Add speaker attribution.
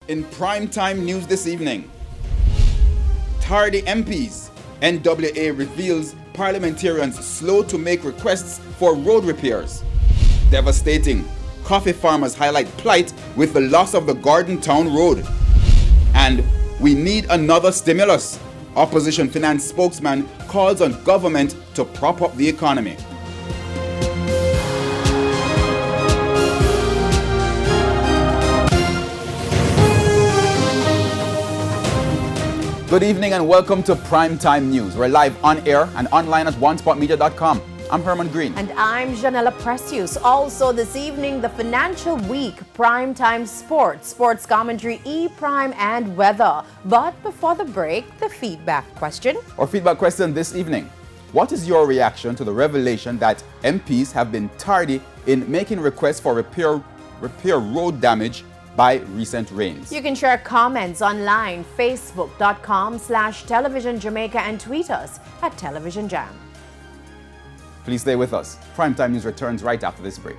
Speaker 1: In primetime news this evening, tardy MPs, NWA reveals parliamentarians slow to make requests for road repairs. Devastating, coffee farmers highlight plight with the loss of the Gordon Town Road. And we need another stimulus. Opposition finance spokesman calls on government to prop up the economy. Good evening and welcome to Primetime News. We're live on air and online at onespotmedia.com. I'm Herman Green.
Speaker 2: And I'm Janella Precious. Also this evening, the Financial Week, Primetime Sports, Sports Commentary, E-Prime and Weather. But before the break, the feedback question.
Speaker 1: Our feedback question this evening. What is your reaction to the revelation that MPs have been tardy in making requests for repair road damage by recent rains?
Speaker 2: You can share comments online, facebook.com/Television Jamaica and tweet us at Television Jam.
Speaker 1: Please stay with us. Primetime News returns right after this break.